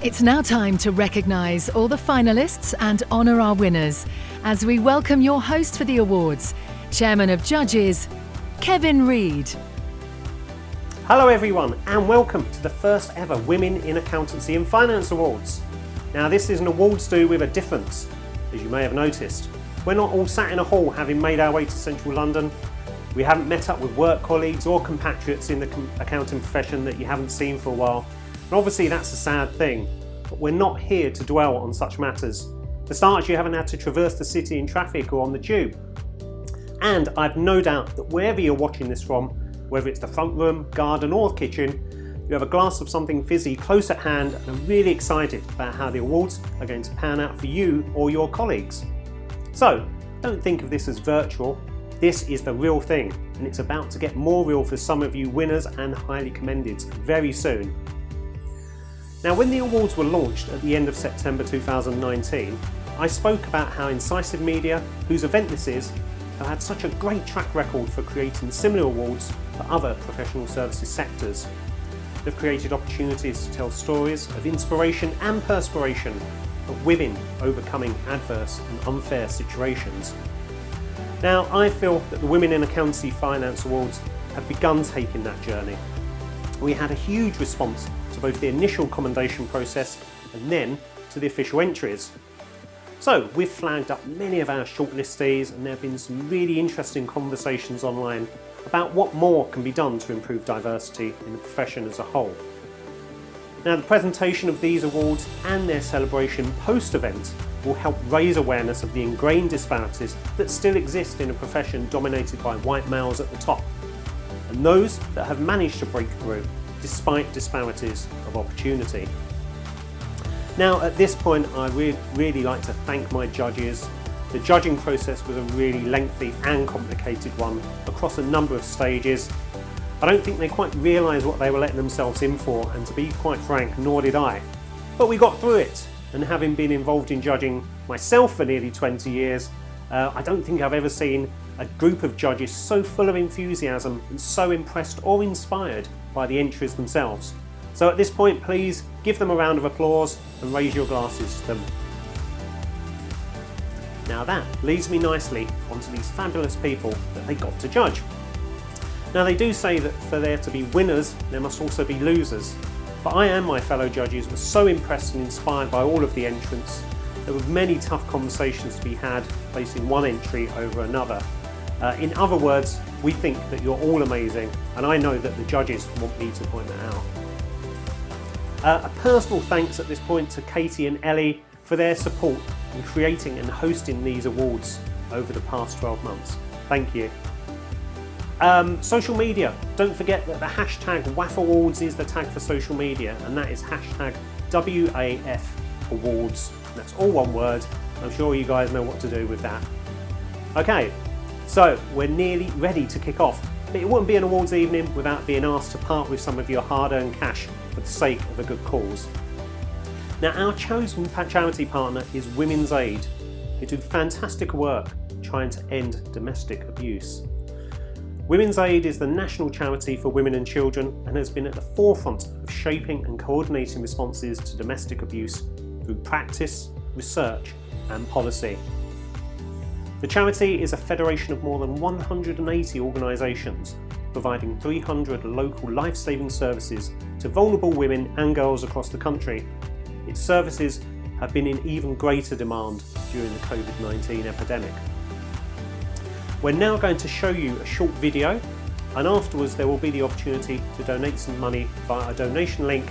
It's now time to recognise all the finalists and honour our winners as we welcome your host for the awards, Chairman of Judges, Kevin Reid. Hello everyone and welcome to the first ever Women in Accountancy and Finance Awards. Now this is an awards do with a difference, as you may have noticed. We're not all sat in a hall having made our way to central London. We haven't met up with work colleagues or compatriots in the accounting profession that you haven't seen for a while. And obviously that's a sad thing, but we're not here to dwell on such matters. For starters, you haven't had to traverse the city in traffic or on the tube. And I've no doubt that wherever you're watching this from, whether it's the front room, garden or kitchen, you have a glass of something fizzy close at hand and are really excited about how the awards are going to pan out for you or your colleagues. So, don't think of this as virtual. This is the real thing, and it's about to get more real for some of you winners and highly commended very soon. Now, when the awards were launched at the end of September 2019, I spoke about how Incisive Media, whose event this is, have had such a great track record for creating similar awards for other professional services sectors. They've created opportunities to tell stories of inspiration and perspiration of women overcoming adverse and unfair situations. Now, I feel that the Women in Accountancy Finance Awards have begun taking that journey. We had a huge response to both the initial commendation process and then to the official entries. So we've flagged up many of our shortlistees and there have been some really interesting conversations online about what more can be done to improve diversity in the profession as a whole. Now, the presentation of these awards and their celebration post-event will help raise awareness of the ingrained disparities that still exist in a profession dominated by white males at the top, and those that have managed to break through despite disparities of opportunity. Now, at this point, I would really like to thank my judges. The judging process was a really lengthy and complicated one across a number of stages. I don't think they quite realised what they were letting themselves in for, and to be quite frank, nor did I. But we got through it, and having been involved in judging myself for nearly 20 years, I don't think I've ever seen a group of judges so full of enthusiasm and so impressed or inspired by the entries themselves. So at this point, please give them a round of applause and raise your glasses to them. Now that leads me nicely onto these fabulous people that they got to judge. Now, they do say that for there to be winners, there must also be losers. But I and my fellow judges were so impressed and inspired by all of the entrants. There were many tough conversations to be had, placing one entry over another. In other words, we think that you're all amazing, and I know that the judges want me to point that out. A personal thanks at this point to Katie and Ellie for their support in creating and hosting these awards over the past 12 months. Thank you. Social media. Don't forget that the hashtag WAF Awards is the tag for social media, and that is hashtag WAF Awards. That's all one word. I'm sure you guys know what to do with that. Okay, so we're nearly ready to kick off. But it wouldn't be an awards evening without being asked to part with some of your hard-earned cash for the sake of a good cause. Now, our chosen charity partner is Women's Aid, who do fantastic work trying to end domestic abuse. Women's Aid is the national charity for women and children and has been at the forefront of shaping and coordinating responses to domestic abuse through practice, research and policy. The charity is a federation of more than 180 organisations, providing 300 local life-saving services to vulnerable women and girls across the country. Its services have been in even greater demand during the COVID-19 epidemic. We're now going to show you a short video, and afterwards there will be the opportunity to donate some money via a donation link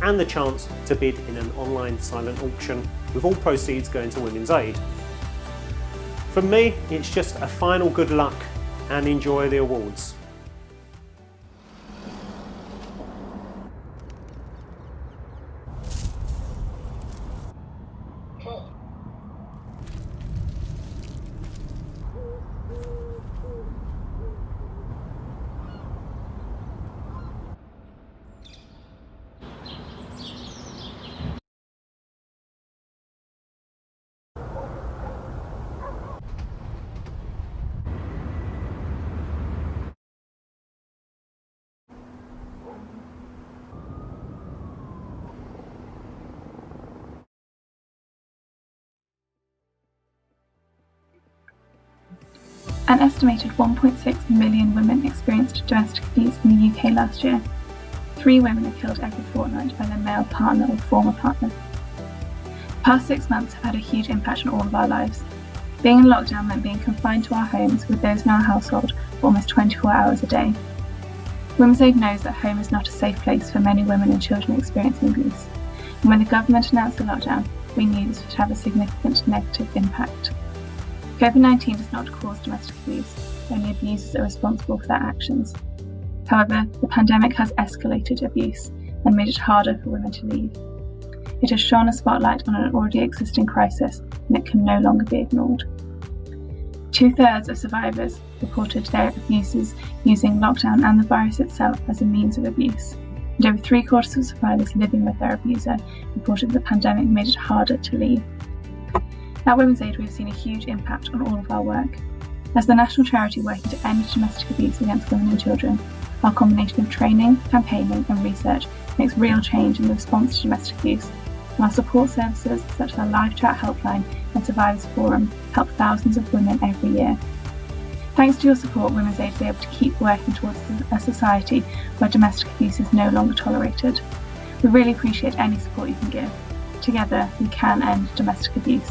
and the chance to bid in an online silent auction, with all proceeds going to Women's Aid. From me, it's just a final good luck and enjoy the awards. An estimated 1.6 million women experienced domestic abuse in the UK last year. 3 women are killed every fortnight by their male partner or former partner. The past 6 months have had a huge impact on all of our lives. Being in lockdown meant being confined to our homes with those in our household for almost 24 hours a day. Women's Aid knows that home is not a safe place for many women and children experiencing abuse. And when the government announced the lockdown, we knew this would have a significant negative impact. COVID-19 does not cause domestic abuse, only abusers are responsible for their actions. However, the pandemic has escalated abuse and made it harder for women to leave. It has shone a spotlight on an already existing crisis, and it can no longer be ignored. 2/3 of survivors reported their abuses using lockdown and the virus itself as a means of abuse, and over 3/4 of survivors living with their abuser reported the pandemic made it harder to leave. At Women's Aid, we've seen a huge impact on all of our work. As the national charity working to end domestic abuse against women and children, our combination of training, campaigning and research makes real change in the response to domestic abuse. And our support services, such as our live chat helpline and Survivors Forum, help thousands of women every year. Thanks to your support, Women's Aid is able to keep working towards a society where domestic abuse is no longer tolerated. We really appreciate any support you can give. Together, we can end domestic abuse.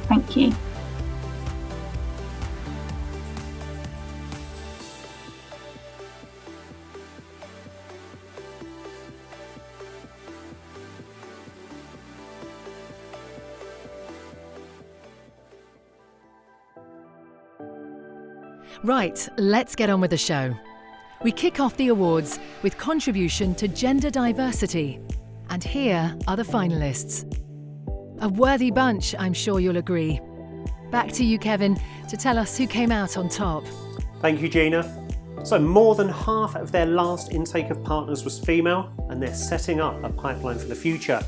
Thank you. Right, let's get on with the show. We kick off the awards with contribution to gender diversity. And here are the finalists. A worthy bunch, I'm sure you'll agree. Back to you, Kevin, to tell us who came out on top. Thank you, Gina. So more than half of their last intake of partners was female, and they're setting up a pipeline for the future.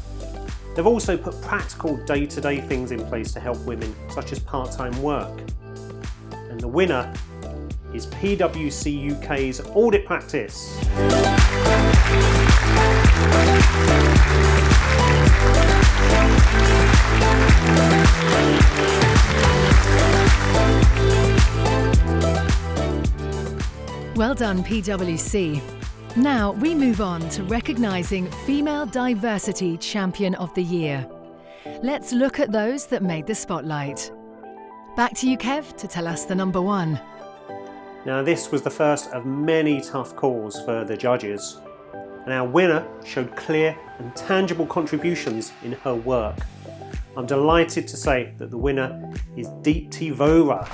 They've also put practical day-to-day things in place to help women, such as part-time work. And the winner is PwC UK's audit practice. Well done, PwC. Now we move on to recognising Female Diversity Champion of the Year. Let's look at those that made the spotlight. Back to you, Kev, to tell us the number one. Now this was the first of many tough calls for the judges, and our winner showed clear and tangible contributions in her work. I'm delighted to say that the winner is Deepti Vohra.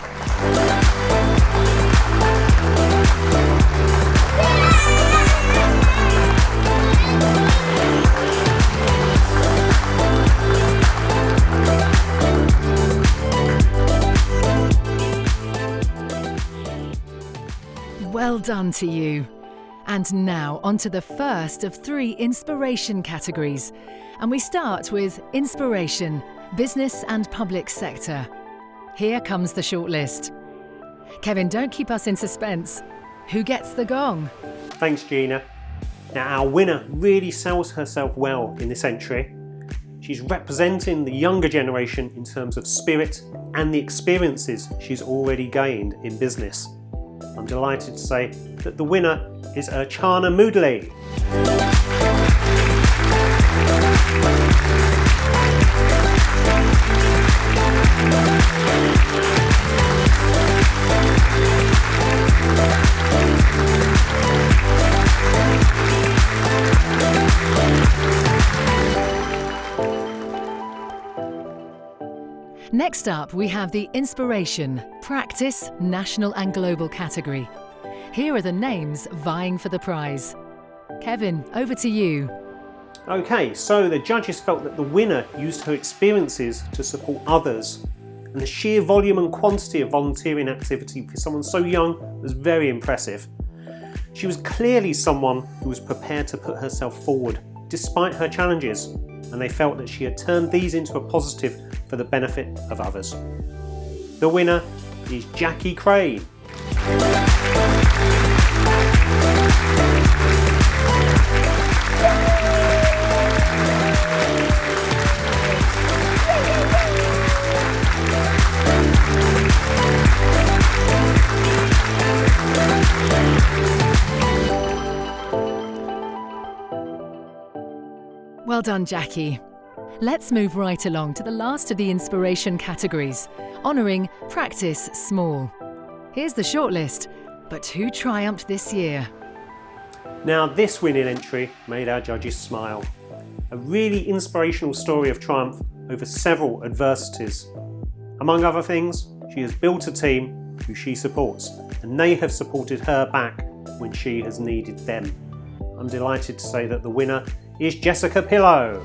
Well done to you. And now on to the first of 3 inspiration categories. And we start with Inspiration, Business and Public Sector. Here comes the shortlist. Kevin, don't keep us in suspense. Who gets the gong? Thanks, Gina. Now our winner really sells herself well in this entry. She's representing the younger generation in terms of spirit and the experiences she's already gained in business. I'm delighted to say that the winner is Urchana Moodley. Next up, we have the Inspiration, Practice, National and Global category. Here are the names vying for the prize. Kevin, over to you. Okay, so the judges felt that the winner used her experiences to support others, and the sheer volume and quantity of volunteering activity for someone so young was very impressive. She was clearly someone who was prepared to put herself forward despite her challenges, and they felt that she had turned these into a positive for the benefit of others. The winner is Jackie Crane. Well done, Jackie. Let's move right along to the last of the inspiration categories, honouring Practice Small. Here's the shortlist, but who triumphed this year? Now this winning entry made our judges smile. A really inspirational story of triumph over several adversities. Among other things, she has built a team who she supports, and they have supported her back when she has needed them. I'm delighted to say that the winner is Jessica Pillow.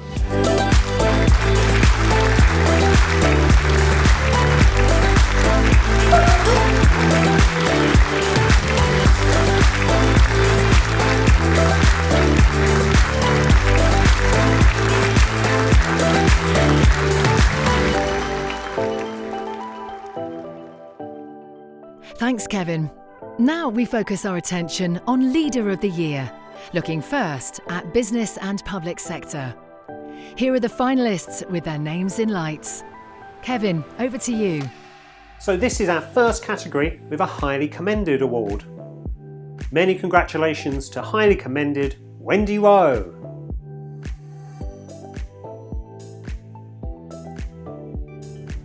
Thanks, Kevin. Now we focus our attention on Leader of the Year, looking first at business and public sector. Here are the finalists with their names in lights. Kevin, over to you. So this is our first category with a Highly Commended award. Many congratulations to Highly Commended Wendy Rowe.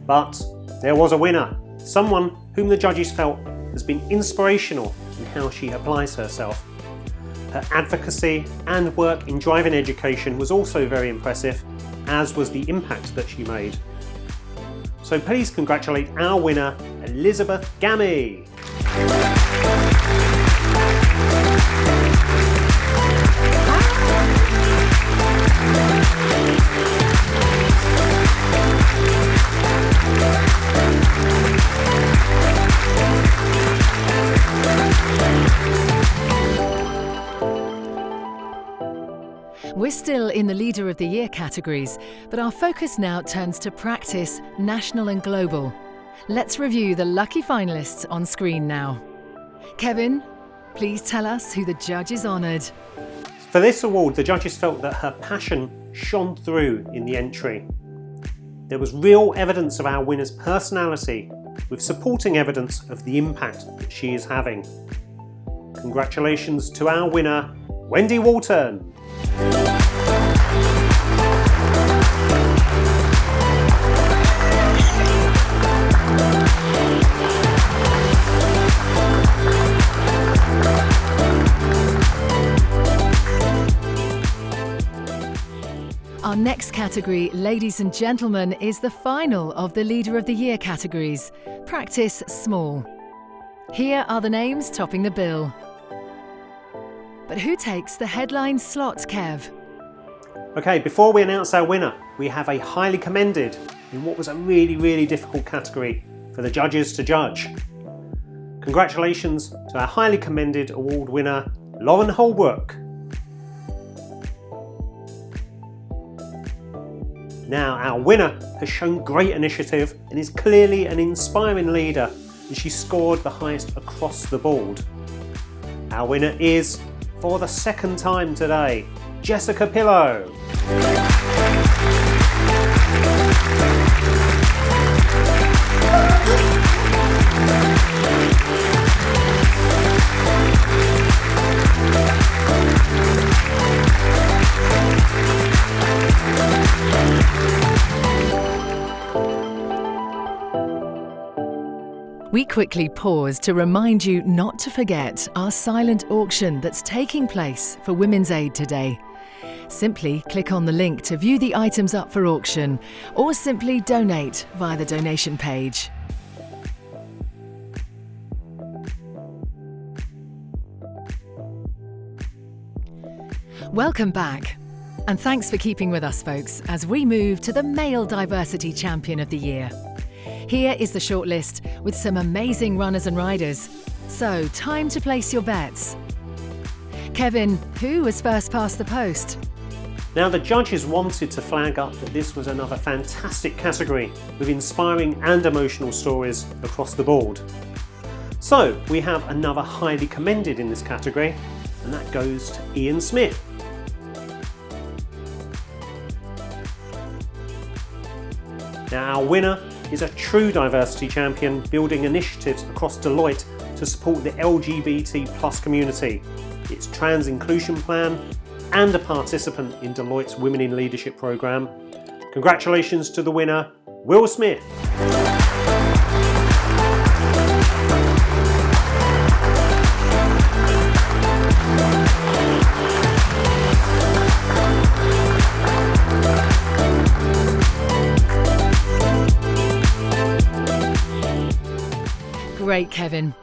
But there was a winner, someone whom the judges felt has been inspirational in how she applies herself. Her advocacy and work in driving education was also very impressive, as was the impact that she made. So please congratulate our winner, Elizabeth Gammy. We're still in the Leader of the Year categories, but our focus now turns to practice, national and global. Let's review the lucky finalists on screen now. Kevin, please tell us who the judges honoured. For this award, the judges felt that her passion shone through in the entry. There was real evidence of our winner's personality, with supporting evidence of the impact that she is having. Congratulations to our winner, Wendy Walton. Our next category, ladies and gentlemen, is the final of the Leader of the Year categories, Practice Small. Here are the names topping the bill. But who takes the headline slot, Kev? Okay, before we announce our winner, we have a Highly Commended in what was a really difficult category for the judges to judge. Congratulations to our Highly Commended award winner, Lauren Holbrook. Now, our winner has shown great initiative and is clearly an inspiring leader, and she scored the highest across the board. Our winner is, for the second time today, Jessica Pillow. We quickly pause to remind you not to forget our silent auction that's taking place for Women's Aid today. Simply click on the link to view the items up for auction, or simply donate via the donation page. Welcome back, and thanks for keeping with us, folks, as we move to the Male Diversity Champion of the Year. Here is the shortlist with some amazing runners and riders. So, time to place your bets. Kevin, who was first past the post? Now, the judges wanted to flag up that this was another fantastic category with inspiring and emotional stories across the board. So, we have another Highly Commended in this category, and that goes to Ian Smith. Now, our winner is a true diversity champion, building initiatives across Deloitte to support the LGBT+ community. Its trans inclusion plan, and a participant in Deloitte's Women in Leadership programme. Congratulations to the winner, Will Smith. Great, Kevin.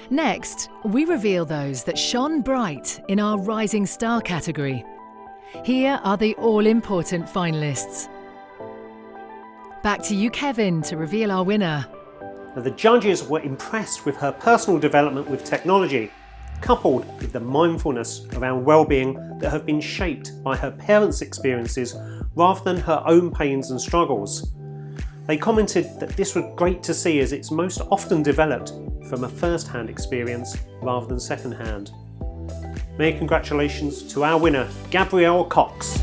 Next, we reveal those that shone bright in our Rising Star category. Here are the all-important finalists. Back to you, Kevin, to reveal our winner. Now, the judges were impressed with her personal development with technology, coupled with the mindfulness around well-being that have been shaped by her parents' experiences rather than her own pains and struggles. They commented that this was great to see, as it's most often developed from a first-hand experience rather than second-hand. Many congratulations to our winner, Gabrielle Cox.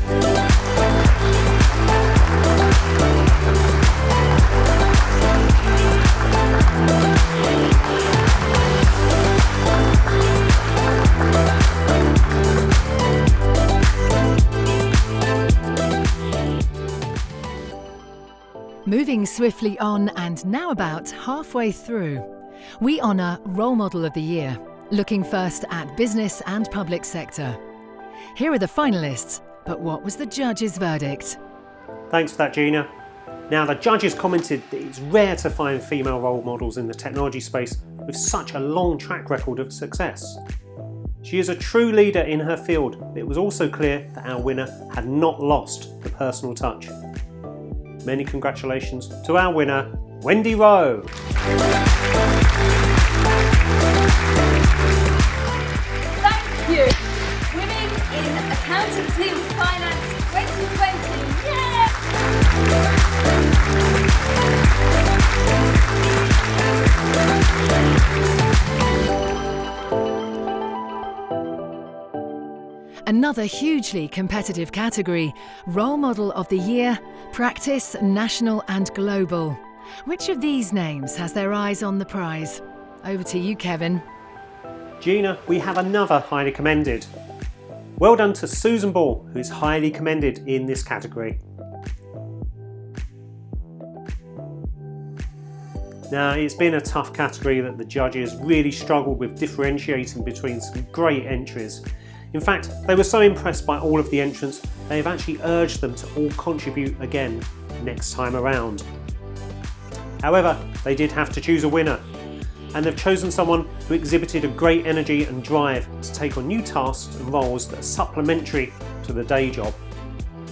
Moving swiftly on, and now about halfway through, we honour Role Model of the Year, looking first at business and public sector. Here are the finalists, but what was the judges' verdict? Thanks for that, Gina. Now, the judges commented that it's rare to find female role models in the technology space with such a long track record of success. She is a true leader in her field, but it was also clear that our winner had not lost the personal touch. Many congratulations to our winner, Wendy Rowe. Thank you. Women in Accountancy and Finance 2020. Yeah! Another hugely competitive category, Role Model of the Year, Practice, National and Global. Which of these names has their eyes on the prize? Over to you, Kevin. Gina, we have another highly commended. Well done to Susan Ball, who is highly commended in this category. Now, it's been a tough category that the judges really struggled with differentiating between some great entries. In fact, they were so impressed by all of the entrants, they have actually urged them to all contribute again next time around. However, they did have to choose a winner, and they've chosen someone who exhibited a great energy and drive to take on new tasks and roles that are supplementary to the day job.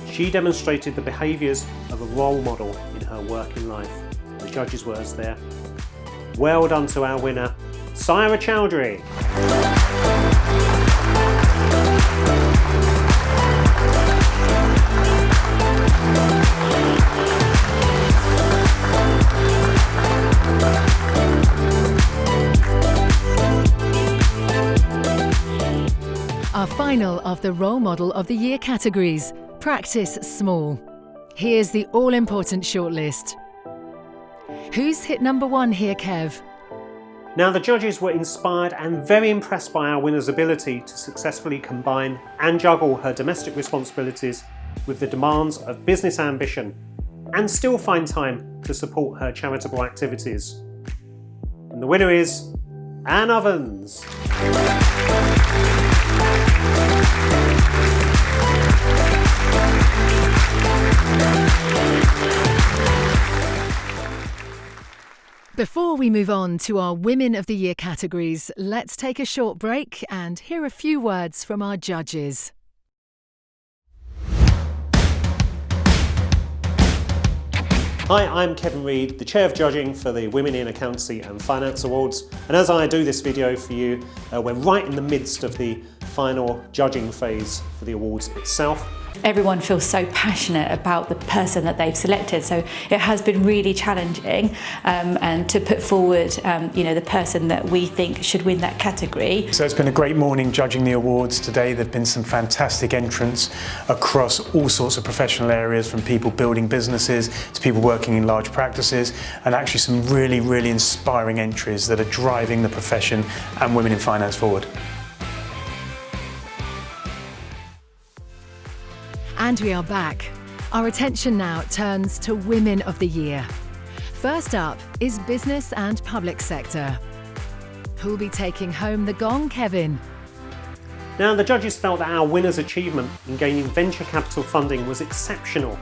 She demonstrated the behaviours of a role model in her working life. The judges' words there. Well done to our winner, Saira Chowdhury. Our final of the Role Model of the Year categories, Practice Small. Here's the all-important shortlist. Who's hit number one here, Kev? Now, the judges were inspired and very impressed by our winner's ability to successfully combine and juggle her domestic responsibilities with the demands of business ambition and still find time to support her charitable activities. And the winner is Anne Ovens. Before we move on to our Women of the Year categories, let's take a short break and hear a few words from our judges. Hi, I'm Kevin Reid, the Chair of Judging for the Women in Accountancy and Finance Awards. And as I do this video for you, we're right in the midst of the final judging phase for the awards itself. Everyone feels so passionate about the person that they've selected, so it has been really challenging and to put forward the person that we think should win that category. So it's been a great morning judging the awards today. There have been some fantastic entrants across all sorts of professional areas, from people building businesses to people working in large practices, and actually some really, really inspiring entries that are driving the profession and women in finance forward. And we are back. Our attention now turns to Women of the Year. First up is Business and Public Sector. Who'll be taking home the gong, Kevin? Now, the judges felt that our winner's achievement in gaining venture capital funding was exceptional.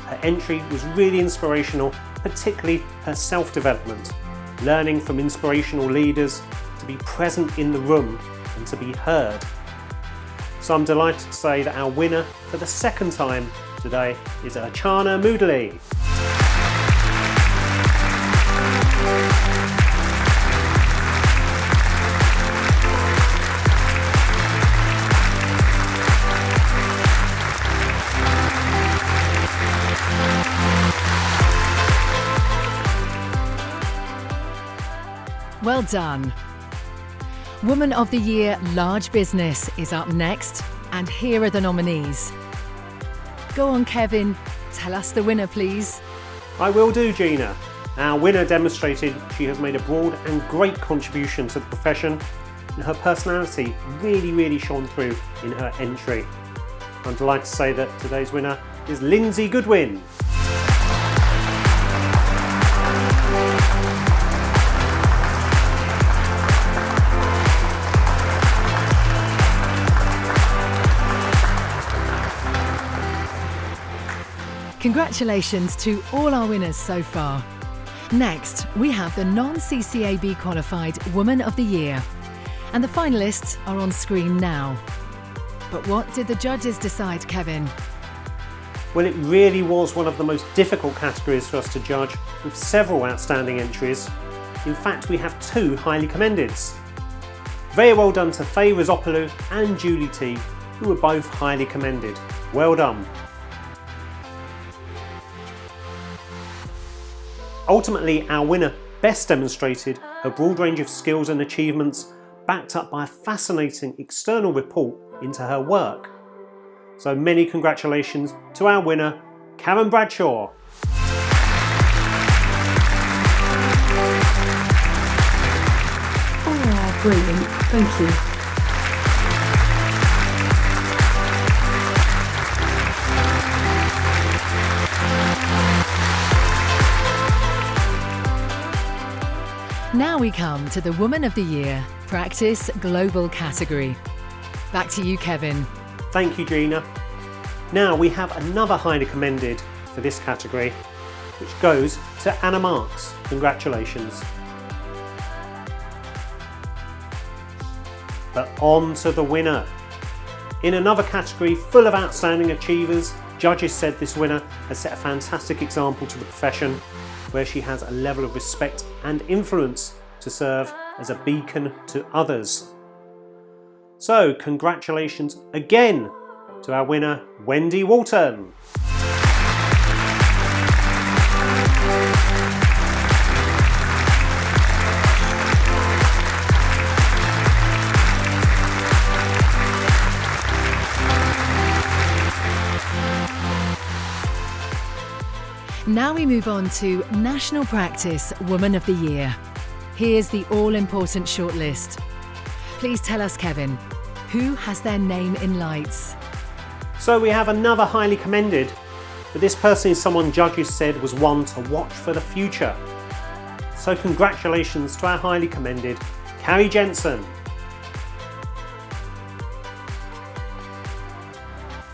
Her entry was really inspirational, particularly her self-development, learning from inspirational leaders, to be present in the room and to be heard. So I'm delighted to say that our winner for the second time today is Achana Moodley. Well done. Woman of the Year Large Business is up next, and here are the nominees. Go on, Kevin, tell us the winner, please. I will do, Gina. Our winner demonstrated she has made a broad and great contribution to the profession, and her personality really shone through in her entry. I'm delighted to say that today's winner is Lindsay Goodwin. Congratulations to all our winners so far. Next, we have the non-CCAB qualified Woman of the Year. And the finalists are on screen now. But what did the judges decide, Kevin? Well, it really was one of the most difficult categories for us to judge, with several outstanding entries. In fact, we have 2 highly commendeds. Very well done to Faye Rizzopoulou and Julie T, who were both highly commended. Well done. Ultimately, our winner best demonstrated her broad range of skills and achievements, backed up by a fascinating external report into her work. So many congratulations to our winner, Karen Bradshaw. Oh, brilliant. Thank you. Now we come to the Woman of the Year Practice Global category. Back to you, Kevin. Thank you, Gina. Now we have another highly commended for this category, which goes to Anna Marks. Congratulations. But on to the winner. In another category full of outstanding achievers, judges said this winner has set a fantastic example to the profession, where she has a level of respect and influence to serve as a beacon to others. So congratulations again to our winner, Wendy Walton. Now we move on to National Practice Woman of the Year. Here's the all-important shortlist. Please tell us, Kevin, who has their name in lights? So we have another highly commended, but this person is someone judges said was one to watch for the future. So congratulations to our highly commended, Carrie Jensen.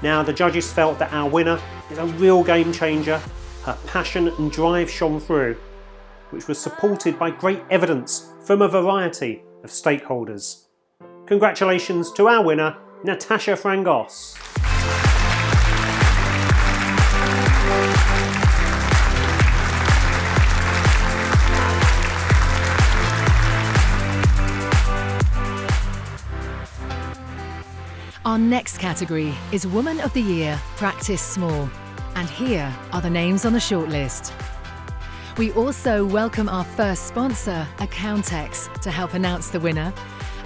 Now the judges felt that our winner is a real game changer. Her passion and drive shone through, which was supported by great evidence from a variety of stakeholders. Congratulations to our winner, Natasha Frangos. Our next category is Woman of the Year Practice Small. And here are the names on the shortlist. We also welcome our first sponsor, Accountancy, to help announce the winner.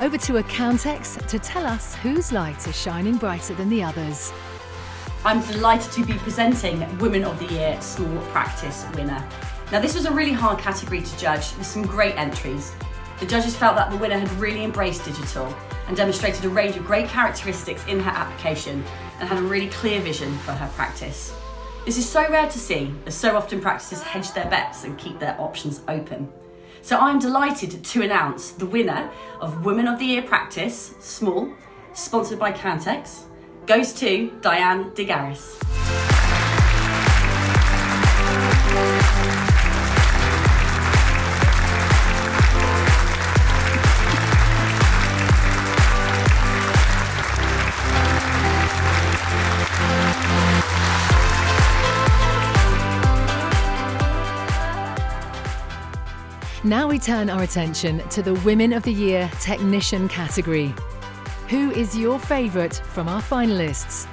Over to Accountancy to tell us whose light is shining brighter than the others. I'm delighted to be presenting Women of the Year Small Practice winner. Now this was a really hard category to judge with some great entries. The judges felt that the winner had really embraced digital and demonstrated a range of great characteristics in her application, and had a really clear vision for her practice. This is so rare to see, as so often practices hedge their bets and keep their options open. So I'm delighted to announce the winner of Women of the Year Practice, Small, sponsored by Cantex, goes to Diane de Garis. Now we turn our attention to the Women of the Year Technician category. Who is your favourite from our finalists?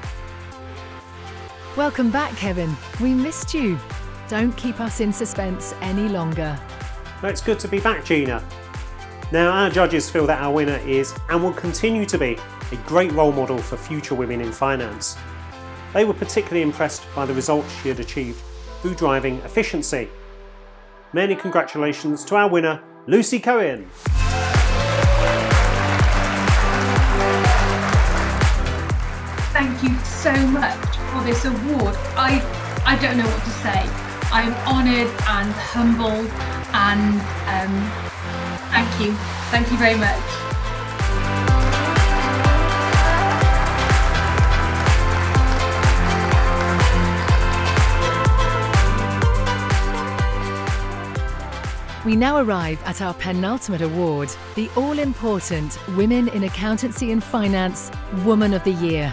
Welcome back, Kevin. We missed you. Don't keep us in suspense any longer. Well, it's good to be back, Gina. Now, our judges feel that our winner is, and will continue to be, a great role model for future women in finance. They were particularly impressed by the results she had achieved through driving efficiency. Many congratulations to our winner, Lucy Cohen. Thank you so much for this award. I don't know what to say. I'm honoured and humbled, and thank you. Thank you very much. We now arrive at our penultimate award, the all-important Women in Accountancy and Finance Woman of the Year.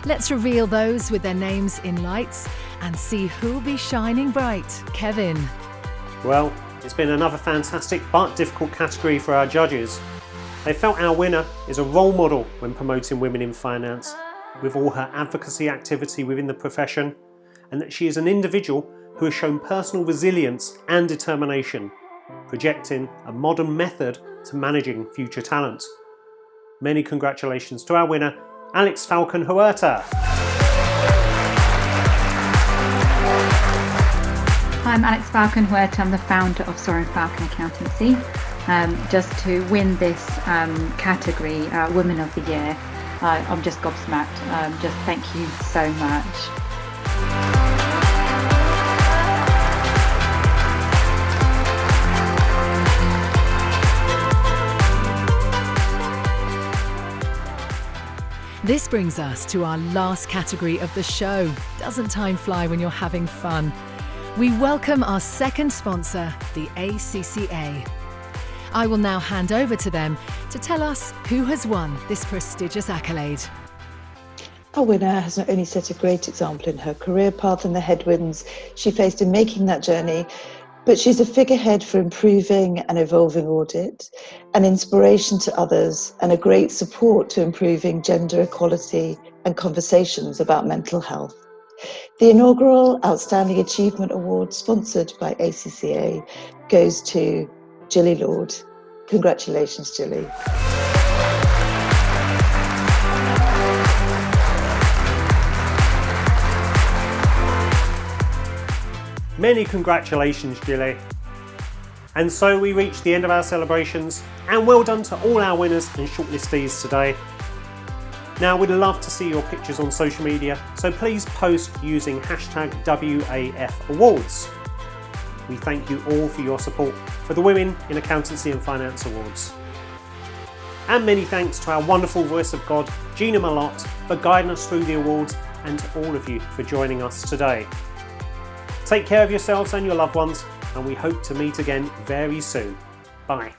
Let's reveal those with their names in lights and see who'll be shining bright. Kevin. Well, it's been another fantastic but difficult category for our judges. They felt our winner is a role model when promoting women in finance, with all her advocacy activity within the profession, and that she is an individual who has shown personal resilience and determination, projecting a modern method to managing future talent. Many congratulations to our winner, Alex Falcon Huerta. I'm Alex Falcon Huerta. I'm the founder of Soren Falcon Accountancy. Just to win this category, Women of the Year, I'm just gobsmacked. Just thank you so much. This brings us to our last category of the show. Doesn't time fly when you're having fun? We welcome our second sponsor, the ACCA. I will now hand over to them to tell us who has won this prestigious accolade. Our winner has not only set a great example in her career path and the headwinds she faced in making that journey, but she's a figurehead for improving and evolving audit, an inspiration to others, and a great support to improving gender equality and conversations about mental health. The inaugural Outstanding Achievement Award, sponsored by ACCA, goes to Gilly Lord. Congratulations, Gilly. Many congratulations, Gilly. And so we reach the end of our celebrations, and well done to all our winners and shortlistees today. Now, we'd love to see your pictures on social media, so please post using #WAFawards. We thank you all for your support for the Women in Accountancy and Finance Awards. And many thanks to our wonderful voice of God, Gina Malotte, for guiding us through the awards, and to all of you for joining us today. Take care of yourselves and your loved ones, and we hope to meet again very soon. Bye.